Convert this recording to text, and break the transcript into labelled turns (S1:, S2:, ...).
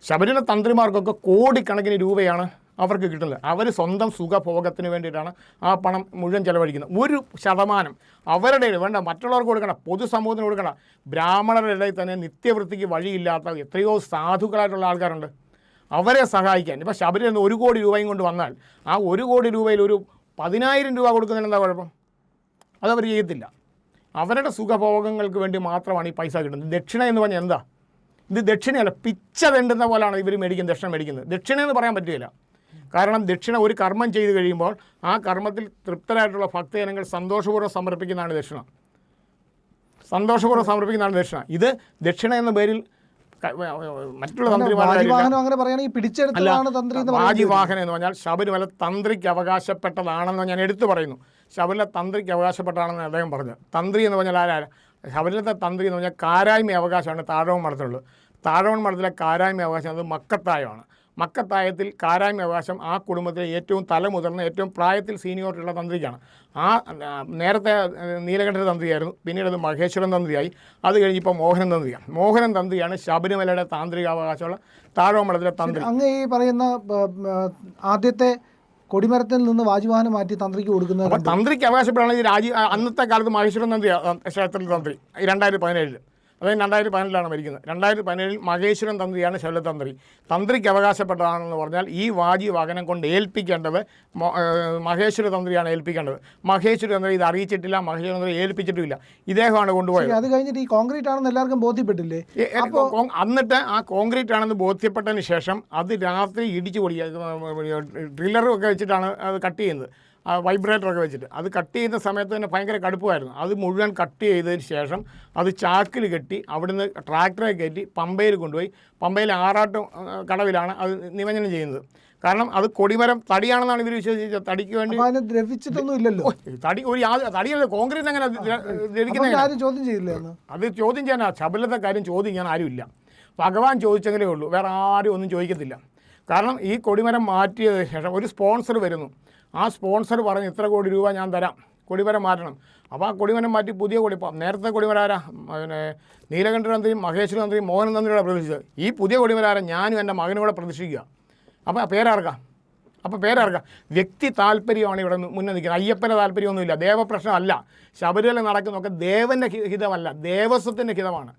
S1: ശബരിമല തന്ത്രിമാർക്കൊക്കെ കോടിക്കണക്കിന് രൂപയാണ് അവർക്ക് കിട്ടുന്നത്. അവർ സ്വന്തം സുഖഭോഗത്തിന് വേണ്ടിയിട്ടാണ് ആ പണം മുഴുവൻ ചിലവഴിക്കുന്നത്. 1% അവരുടെ വേണ്ട, മറ്റുള്ളവർക്ക് കൊടുക്കണം, പൊതുസമൂഹത്തിന് കൊടുക്കണം. ബ്രാഹ്മണരുടെ ഇടയിൽ തന്നെ നിത്യവൃത്തിക്ക് വഴിയില്ലാത്ത എത്രയോ സാധുക്കളായിട്ടുള്ള ആൾക്കാരുണ്ട്. അവരെ സഹായിക്കാൻ ഇപ്പോൾ ശബരിമല 1 കോടി രൂപയും കൊണ്ട് വന്നാൽ ആ 1 കോടി രൂപയിൽ ഒരു 10,000 രൂപ കൊടുക്കുന്നതിന് എന്താ കുഴപ്പം? അതവർ ചെയ്യത്തില്ല. അവരുടെ സുഖഭോഗങ്ങൾക്ക് വേണ്ടി മാത്രമാണ് ഈ പൈസ കിട്ടുന്നത്. ദക്ഷിണ എന്ന് പറഞ്ഞാൽ എന്താ? ഇത് ദക്ഷിണയല്ല, പിച്ച തെണ്ടുന്ന പോലാണ് ഇവർ ദക്ഷിണ മേടിക്കുന്നത്. ദക്ഷിണ എന്ന് പറയാൻ പറ്റുകയില്ല. കാരണം ദക്ഷിണ ഒരു കർമ്മം ചെയ്ത് കഴിയുമ്പോൾ ആ കർമ്മത്തിൽ തൃപ്തരായിട്ടുള്ള ഭക്തജനങ്ങൾ സന്തോഷപൂർവ്വം സമർപ്പിക്കുന്നതാണ് ദക്ഷിണ. സന്തോഷപൂർവ്വം സമർപ്പിക്കുന്നതാണ് ദക്ഷിണ. ഇത് ദക്ഷിണ എന്ന പേരിൽ മറ്റുള്ള വാജിവാഹനം എന്ന് പറഞ്ഞാൽ ശബരിമല തന്ത്രിക്ക് അവകാശപ്പെട്ടതാണെന്ന് ഞാൻ എടുത്തു പറയുന്നു. ശബരിമല തന്ത്രിക്ക് അവകാശപ്പെട്ടതാണെന്ന് അദ്ദേഹം പറഞ്ഞു. തന്ത്രി എന്ന് പറഞ്ഞാൽ ആരാ? ശബരിമലത്തെ തന്ത്രി എന്ന് പറഞ്ഞാൽ കാരായ്മ അവകാശമാണ് താഴവൺ മഠത്തിലുള്ളത്. താഴവൺ മഠത്തിലെ കാരായ്മ അവകാശം അത് മക്കത്തായമാണ്. മക്കത്തായത്തിൽ കാരായ്മ അവകാശം ആ കുടുംബത്തിലെ ഏറ്റവും തലമുതിർന്ന ഏറ്റവും പ്രായത്തിൽ സീനിയോറിറ്റിയുള്ള തന്ത്രിക്കാണ്. ആ നേരത്തെ നീലകണ്ഠ തന്ത്രിയായിരുന്നു, പിന്നീട് അത് മഹേശ്വരൻ തന്ത്രിയായി, അത് കഴിഞ്ഞ് ഇപ്പോൾ മോഹനൻ തന്ത്രിയാണ്. മോഹനൻ തന്ത്രിയാണ് ശബരിമലയുടെ താന്ത്രികാവകാശമുള്ള താഴവമഠത്തിലെ തന്ത്രി.
S2: അങ്ങ് ഈ പറയുന്ന ആദ്യത്തെ കൊടിമരത്തിൽ നിന്ന് വാജിവാഹനം മാറ്റി തന്ത്രിക്ക് കൊടുക്കുന്നത്,
S1: അപ്പോൾ തന്ത്രിക്ക് അവകാശപ്പെടാണെങ്കിൽ അന്നത്തെ കാലത്ത് മഹേശ്വരൻ തന്ത്രി ക്ഷേത്രത്തിൽ തന്ത്രി 2017 അതായത് 2014 മരിക്കുന്നത്. 2017 മഹേശ്വരൻ തന്ത്രിയാണ് ശബരിമല തന്ത്രിക്ക് അവകാശപ്പെട്ടതാണെന്ന് പറഞ്ഞാൽ ഈ വാജിവാഹനം കൊണ്ട് ഏൽപ്പിക്കേണ്ടത് മഹേശ്വര തന്ത്രിയാണ് ഏൽപ്പിക്കേണ്ടത്. മഹേശ്വര തന്ത്രി ഇത് അറിയിച്ചിട്ടില്ല, മഹേശ്വര തന്ത്രി ഏൽപ്പിച്ചിട്ടുമില്ല, ഇദ്ദേഹമാണ് കൊണ്ടുപോയത്.
S2: അത് കഴിഞ്ഞിട്ട് ഈ കോൺക്രീറ്റ് ആണെന്ന് എല്ലാവർക്കും ബോധ്യപ്പെട്ടില്ലേ?
S1: എന്നിട്ട് ആ കോൺക്രീറ്റ് ആണെന്ന് ബോധ്യപ്പെട്ടതിന് ശേഷം അത് രാത്രി ഇടിച്ചു ഡ്രില്ലറൊക്കെ വെച്ചിട്ടാണ് അത് കട്ട് ചെയ്യുന്നത്, വൈബ്രേറ്ററൊക്കെ വെച്ചിട്ട്. അത് കട്ട് ചെയ്യുന്ന സമയത്ത് തന്നെ ഭയങ്കര കടുപ്പമായിരുന്നു. അത് മുഴുവൻ കട്ട് ചെയ്തതിന് ശേഷം അത് ചാക്കിൽ കെട്ടി അവിടുന്ന് ട്രാക്ടറെ കയറ്റി പമ്പയിൽ കൊണ്ടുപോയി, പമ്പയിൽ ആറാട്ടും കടവിലാണ് അത് നിമജ്ജനം ചെയ്യുന്നത്. കാരണം അത് കൊടിമരം തടിയാണെന്നാണ് ഇവർ വിശ്വസിച്ചത്. തടിക്ക് വേണ്ടി
S2: ദ്രവിച്ചിട്ടൊന്നും ഇല്ലല്ലോ.
S1: തടിയല്ല, കോൺക്രീറ്റ് അങ്ങനെ ദ്രവിക്കുന്നത്
S2: ചോദ്യം ചെയ്യില്ല.
S1: അത് ചോദ്യം ചെയ്യാൻ ശബരിമലത്തെ കാര്യം ചോദിക്കാൻ ആരുമില്ല. ഭഗവാൻ ചോദിച്ചെങ്കിലേ ഉള്ളൂ, വേറെ ആരും ഒന്നും ചോദിക്കത്തില്ല. കാരണം ഈ കൊടിമരം മാറ്റിയതിന് ശേഷം ഒരു സ്പോൺസർ വരുന്നു. ആ സ്പോൺസർ പറഞ്ഞ് ഇത്ര കോടി രൂപ ഞാൻ തരാം, കൊടിമരം മാറ്റണം. അപ്പോൾ ആ കൊടിമരം മാറ്റി പുതിയ നേരത്തെ കൊടിമരം ആരാ? പിന്നെ നീലകണ്ഠ തന്ത്രിയും മഹേശ്വര തന്ത്രിയും മോഹനൻ തന്ത്രിയുടെ പ്രതിഷ്ഠിച്ചത്. ഈ പുതിയ കൊടിമരം ഞാനും എൻ്റെ മകനോടെ പ്രതിഷ്ഠിക്കുക. അപ്പോൾ പേരാർക്കാം വ്യക്തി താല്പര്യമാണ് ഇവിടെ മുന്നേ നിൽക്കുന്നത്. അയ്യപ്പൻ്റെ താല്പര്യമൊന്നുമില്ല, ദേവപ്രശ്നമല്ല. ശബരിമല നടക്കുന്നതൊക്കെ ദേവൻ്റെ ഹിതമല്ല, ദേവസ്വത്തിൻ്റെ ഹിതമാണ്.